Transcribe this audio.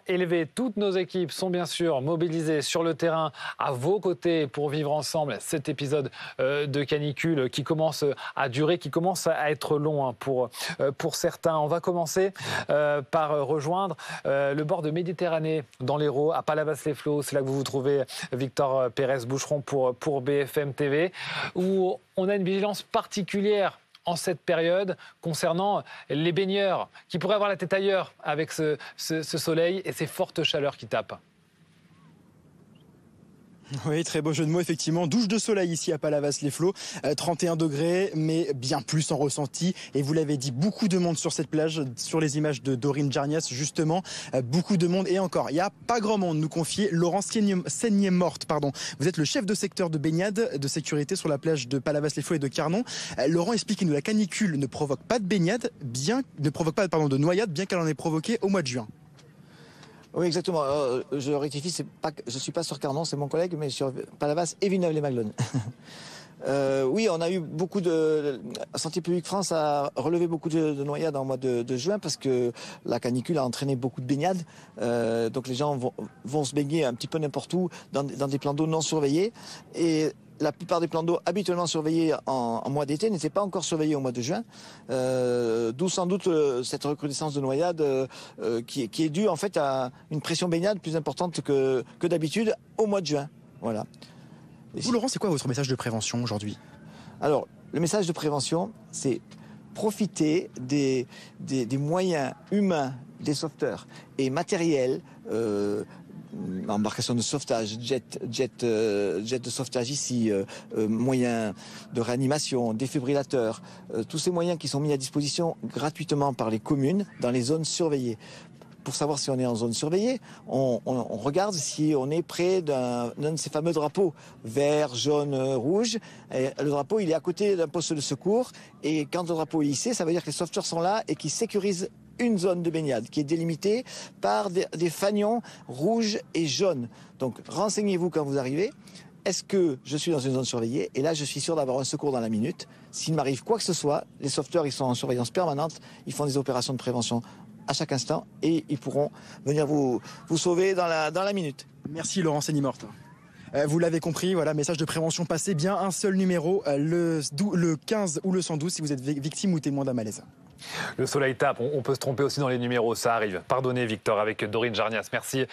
Élevé. Toutes nos équipes sont bien sûr mobilisées sur le terrain à vos côtés pour vivre ensemble cet épisode de canicule qui commence à durer, qui commence à être long pour certains. On va commencer par rejoindre le bord de Méditerranée dans l'Hérault, à Palavas-les-Flots. C'est là que vous vous trouvez, Victor Pérez-Boucheron pour BFM TV, où on a une vigilance particulière en cette période concernant les baigneurs qui pourraient avoir la tête ailleurs avec ce soleil et ces fortes chaleurs qui tapent. Oui, très beau jeu de mots, effectivement. Douche de soleil ici à Palavas-les-Flots, 31 degrés, mais bien plus en ressenti. Et vous l'avez dit, beaucoup de monde sur cette plage, sur les images de Dorine Jarnias, justement. Beaucoup de monde. Et encore, il n'y a pas grand monde, nous confier Laurent Seigné-Morte. Vous êtes le chef de secteur de baignade de sécurité sur la plage de Palavas-les-Flots et de Carnon. Laurent, expliquez-nous, la canicule ne provoque pas de baignade, ne provoque pas de noyade, bien qu'elle en ait provoqué au mois de juin. Oui, exactement. Je rectifie, je ne suis pas sur Carnon, c'est mon collègue, mais sur Palavas et Villeneuve-les-Maglones. Oui, on a eu beaucoup de... Santé publique France a relevé beaucoup de noyades en mois de juin parce que la canicule a entraîné beaucoup de baignades. Donc les gens vont se baigner un petit peu n'importe où dans des plans d'eau non surveillés. Et la plupart des plans d'eau habituellement surveillés en mois d'été n'étaient pas encore surveillés au mois de juin. D'où sans doute cette recrudescence de noyades qui est due en fait à une pression baignade plus importante que d'habitude au mois de juin. Voilà. Vous, Laurent, c'est quoi votre message de prévention aujourd'hui? Alors, le message de prévention, c'est profiter des moyens humains, des sauveteurs et matériels, embarcation de sauvetage, jet de sauvetage ici, moyens de réanimation, défibrillateurs, tous ces moyens qui sont mis à disposition gratuitement par les communes dans les zones surveillées. Pour savoir si on est en zone surveillée, on regarde si on est près d'un de ces fameux drapeaux vert, jaune, rouge. Et le drapeau, il est à côté d'un poste de secours. Et quand le drapeau est hissé, ça veut dire que les sauveteurs sont là et qu'ils sécurisent une zone de baignade qui est délimitée par des fanions rouges et jaunes. Donc renseignez-vous quand vous arrivez. Est-ce que je suis dans une zone surveillée? Et là, je suis sûr d'avoir un secours dans la minute. S'il m'arrive quoi que ce soit, les sauveteurs, ils sont en surveillance permanente. Ils font des opérations de prévention à chaque instant et ils pourront venir vous sauver dans la minute. Merci Laurent Seigné-Morte. Vous l'avez compris, voilà, message de prévention passé, bien un seul numéro, le 15 ou le 112 si vous êtes victime ou témoin d'un malaise. Le soleil tape, on peut se tromper aussi dans les numéros, ça arrive. Pardonnez Victor avec Dorine Jarnias, merci.